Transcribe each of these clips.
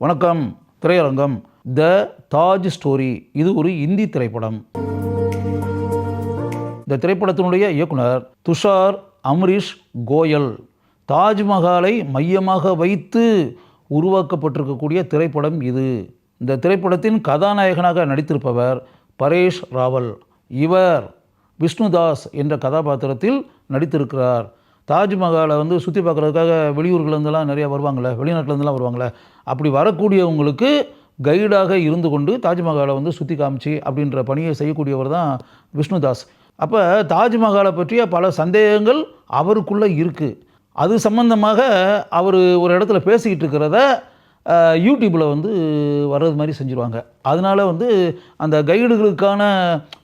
வணக்கம். திரையரங்கம். த தாஜ் ஸ்டோரி. இது ஒரு இந்தி திரைப்படம். இந்த திரைப்படத்தினுடைய இயக்குனர் துஷார் அமரீஷ் கோயல். தாஜ்மஹாலை மையமாக வைத்து உருவாக்கப்பட்டிருக்கக்கூடிய திரைப்படம் இது. இந்த திரைப்படத்தின் கதாநாயகனாக நடித்திருப்பவர் பரேஷ் ராவல். இவர் விஷ்ணுதாஸ் என்ற கதாபாத்திரத்தில் நடித்திருக்கிறார். தாஜ்மஹாலை சுற்றி பார்க்குறதுக்காக வெளியூர்கள்லேருந்துலாம் நிறையா வருவாங்களே, வெளிநாட்டிலேருந்துலாம் வருவாங்களே, அப்படி வரக்கூடியவங்களுக்கு கைடாக இருந்து கொண்டு தாஜ்மஹாலை சுற்றி காமிச்சு அப்படின்ற பணியை செய்யக்கூடியவர் தான் விஷ்ணுதாஸ். அப்போ தாஜ்மஹாலை பற்றிய பல சந்தேகங்கள் அவருக்குள்ளே இருக்குது. அது சம்பந்தமாக அவர் ஒரு இடத்துல பேசிக்கிட்டு இருக்கிறத யூடியூப்பில் வர்றது மாதிரி செஞ்சுருவாங்க. அதனால் அந்த கைடுகளுக்கான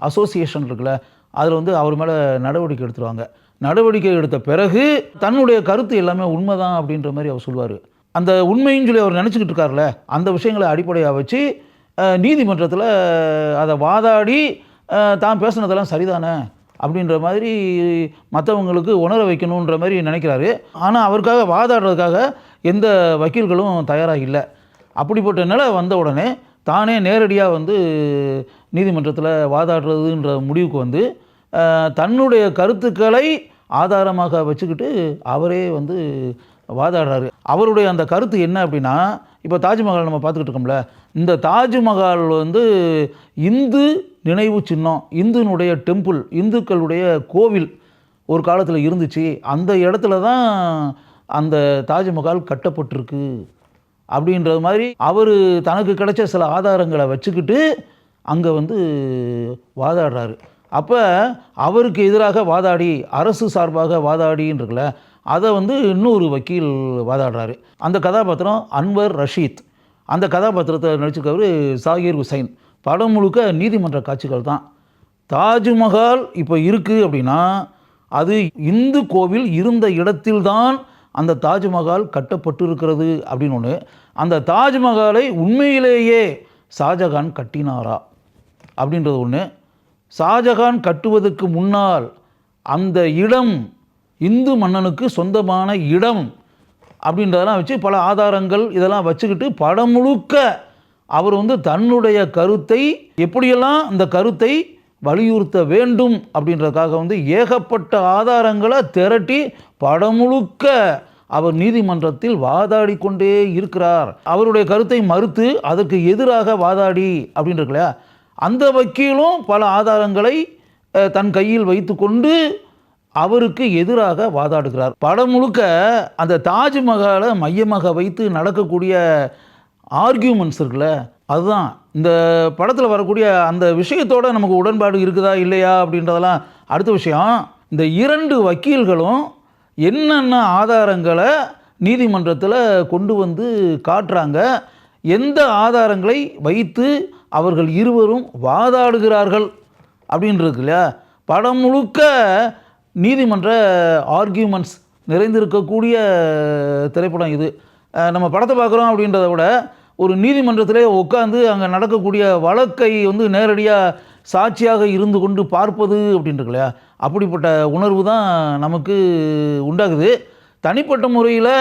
அசோசியேஷன் இருக்குல்ல, அதில் அவர் மேலே நடவடிக்கை எடுத்துருவாங்க. நடவடிக்கை எடுத்த பிறகு தன்னுடைய கருத்து எல்லாமே உண்மைதான் அப்படின்ற மாதிரி அவர் சொல்லுவார். அந்த உண்மைன்னு சொல்லி அவர் நினச்சிக்கிட்டு இருக்கார்ல, அந்த விஷயங்களை அடிப்படையாக வச்சு நீதிமன்றத்தில் அதை வாதாடி தான் பேசுனதெல்லாம் சரிதானே அப்படின்ற மாதிரி மற்றவங்களுக்கு உணர வைக்கணுன்ற மாதிரி நினைக்கிறாரு. ஆனால் அவருக்காக வாதாடுறதுக்காக எந்த வக்கீல்களும் தயாராக இல்லை. அப்படிப்பட்ட நிலை வந்த உடனே தானே நேரடியாக நீதிமன்றத்தில் வாதாடுறதுன்ற முடிவுக்கு தன்னுடைய கருத்துக்களை ஆதாரமாக வச்சுக்கிட்டு அவரே வாதாடுறாரு. அவருடைய அந்த கருத்து என்ன அப்படின்னா, இப்போ தாஜ்மஹால் நம்ம பார்த்துக்கிட்டு இருக்கோம்ல, இந்த தாஜ்மஹால் இந்து நினைவு சின்னம், இந்துனுடைய டெம்பிள், இந்துக்களுடைய கோவில் ஒரு காலத்தில் இருந்துச்சு. அந்த இடத்துல தான் அந்த தாஜ்மஹால் கட்டப்பட்டிருக்கு அப்படின்றது மாதிரி அவர் தனக்கு கிடைச்ச சில ஆதாரங்களை வச்சுக்கிட்டு அங்கே வாதாடுறாரு. அப்போ அவருக்கு எதிராக வாதாடி, அரசு சார்பாக வாதாடின்னு அதை இன்னொரு வக்கீல் வாதாடுறாரு. அந்த கதாபாத்திரம் அன்வர் ரஷீத். அந்த கதாபாத்திரத்தை நடிச்சிருக்கவர் ஜாகிர் ஹுசைன். படம் முழுக்க நீதிமன்ற காட்சிகள் தான். தாஜ்மஹால் இப்போ இருக்குது அப்படின்னா அது இந்து கோவில் இருந்த இடத்தில்தான் அந்த தாஜ்மஹால் கட்டப்பட்டிருக்கிறது அப்படின்னு ஒன்று. அந்த தாஜ்மஹாலை உண்மையிலேயே ஷாஜகான் கட்டினாரா அப்படின்றது ஒன்று. ஷாஜகான் கட்டுவதற்கு முன்னால் அந்த இடம் இந்து மன்னனுக்கு சொந்தமான இடம் அப்படின்றதெல்லாம் வச்சு பல ஆதாரங்கள் இதெல்லாம் வச்சுக்கிட்டு படம் முழுக்க அவர் தன்னுடைய கருத்தை எப்படியெல்லாம் இந்த கருத்தை வலியுறுத்த வேண்டும் அப்படின்றதுக்காக ஏகப்பட்ட ஆதாரங்களை திரட்டி படம் முழுக்க அவர் நீதிமன்றத்தில் வாதாடி கொண்டே இருக்கிறார். அவருடைய கருத்தை மறுத்து அதற்கு எதிராக வாதாடி அப்படின்னு இருக்குல்லையா, அந்த வக்கீலும் பல ஆதாரங்களை தன் கையில் வைத்து கொண்டு அவருக்கு எதிராக வாதாடுகிறார். படம் முழுக்க அந்த தாஜ்மஹாலை மையமாக வைத்து நடக்கக்கூடிய ஆர்கியூமெண்ட்ஸ் இருக்குல்ல, அதுதான் இந்த படத்தில் வரக்கூடிய அந்த விஷயத்தோடு நமக்கு உடன்பாடு இருக்குதா இல்லையா அப்படின்றதெல்லாம் அடுத்த விஷயம். இந்த இரண்டு வக்கீல்களும் என்னென்ன ஆதாரங்களை நீதிமன்றத்தில் கொண்டு காட்டுறாங்க, எந்த ஆதாரங்களை வைத்து அவர்கள் இருவரும் வாதாடுகிறார்கள் அப்படின்றது இல்லையா. படம் முழுக்க நீதிமன்ற ஆர்கியூமெண்ட்ஸ் நிறைந்திருக்கக்கூடிய திரைப்படம் இது. நம்ம படத்தை பார்க்குறோம் அப்படின்றத விட ஒரு நீதிமன்றத்திலே உட்காந்து அங்கே நடக்கக்கூடிய வழக்கை நேரடியாக சாட்சியாக இருந்து கொண்டு பார்ப்பது அப்படின்றது இல்லையா, அப்படிப்பட்ட உணர்வு தான் நமக்கு உண்டாகுது. தனிப்பட்ட முறையில்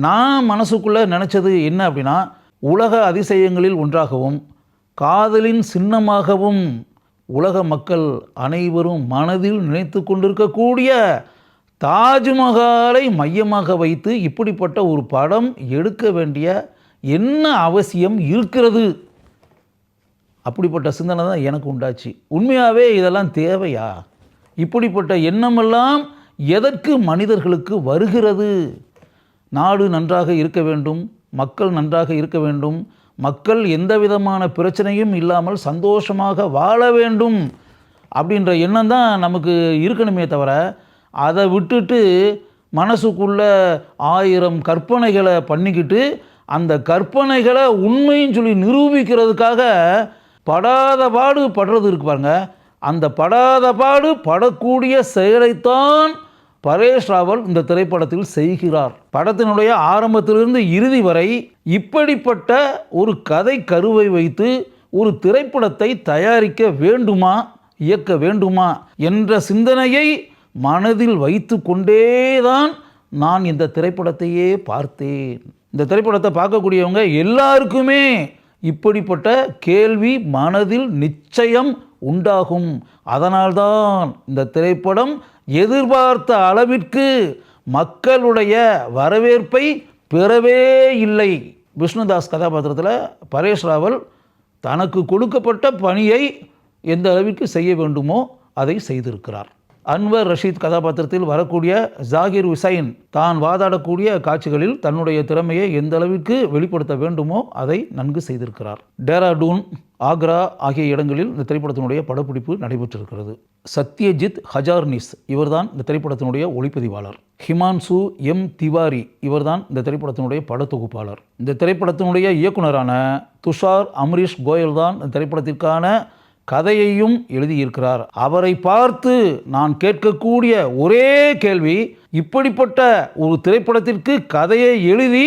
நான் மனசுக்குள்ளே நினச்சது என்ன அப்படின்னா, உலக அதிசயங்களில் ஒன்றாகவும் காதலின் சின்னமாகவும் உலக மக்கள் அனைவரும் மனதில் நினைத்து கொண்டிருக்கக்கூடிய தாஜ்மஹாலை மையமாக வைத்து இப்படிப்பட்ட ஒரு படம் எடுக்க வேண்டிய என்ன அவசியம் இருக்கிறது, அப்படிப்பட்ட சிந்தனை தான் எனக்கு உண்டாச்சு. உண்மையாகவே இதெல்லாம் தேவையா? இப்படிப்பட்ட எண்ணமெல்லாம் எதற்கு மனிதர்களுக்கு வருகிறது? நாடு நன்றாக இருக்க வேண்டும், மக்கள் நன்றாக இருக்க வேண்டும், மக்கள் எந்த விதமான பிரச்சனையும் இல்லாமல் சந்தோஷமாக வாழ வேண்டும் அப்படின்ற எண்ணம் தான் நமக்கு இருக்கணுமே தவிர, அதை விட்டுட்டு மனசுக்குள்ள 1000 கற்பனைகளை பண்ணிக்கிட்டு அந்த கற்பனைகளை உண்மைன்னு சொல்லி நிரூபிக்கிறதுக்காக படாத பாடு படுறது இருக்கு பாருங்க. அந்த படாத பாடு படக்கூடிய செயலைத்தான் பரேஷ் ராவல் இந்த திரைப்படத்தில் செய்கிறார். படத்தினுடைய ஆரம்பத்திலிருந்து இறுதி வரை இப்படிப்பட்ட ஒரு கதை கருவை வைத்து ஒரு திரைப்படத்தை தயாரிக்க வேண்டுமா, இயக்க வேண்டுமா என்ற சிந்தனையை மனதில் வைத்து கொண்டேதான் நான் இந்த திரைப்படத்தையே பார்த்தேன். இந்த திரைப்படத்தை பார்க்கக்கூடியவங்க எல்லாருக்குமே இப்படிப்பட்ட கேள்வி மனதில் நிச்சயம் உண்டாகும். அதனால்தான் இந்த திரைப்படம் எதிர்பார்த்த அளவிற்கு மக்களுடைய வரவேற்பை பெறவே இல்லை. விஷ்ணுதாஸ் கதாபாத்திரத்தில் பரேஷ் ராவல் தனக்கு கொடுக்கப்பட்ட பணியை எந்த அளவிற்கு செய்ய வேண்டுமோ அதை செய்திருக்கிறார். அன்வர் ரஷீத் கதாபாத்திரத்தில் வரக்கூடிய ஜாகிர் ஹுசைன் தான் வாதாடக்கூடிய காட்சிகளில் தன்னுடைய திறமையை எந்த அளவிற்கு வெளிப்படுத்த வேண்டுமோ அதை நன்கு செய்திருக்கிறார். டேராடூன், ஆக்ரா ஆகிய இடங்களில் இந்த திரைப்படத்தினுடைய படப்பிடிப்பு நடைபெற்றிருக்கிறது. சத்யஜித் ஹஜார்னிஸ் இவர்தான் இந்த திரைப்படத்தினுடைய ஒளிப்பதிவாளர். ஹிமான்சு எம் திவாரி இவர்தான் இந்த திரைப்படத்தினுடைய படத்தொகுப்பாளர். இந்த திரைப்படத்தினுடைய இயக்குனரான துஷார் அமரீஷ் கோயல் தான் இந்த திரைப்படத்திற்கான கதையையும் எழுதியிருக்கிறார். அவரை பார்த்து நான் கேட்கக்கூடிய ஒரே கேள்வி, இப்படிப்பட்ட ஒரு திரைப்படத்திற்கு கதையை எழுதி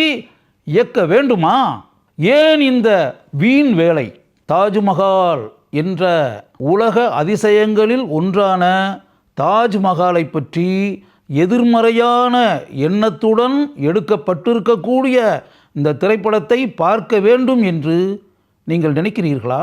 இயக்க வேண்டுமா? ஏன் இந்த வீண் வேலை? தாஜ்மஹால் என்ற உலக அதிசயங்களில் ஒன்றான தாஜ்மஹாலை பற்றி எதிர்மறையான எண்ணத்துடன் எடுக்கப்பட்டிருக்கக்கூடிய இந்த திரைப்படத்தை பார்க்க வேண்டும் என்று நீங்கள் நினைக்கிறீர்களா?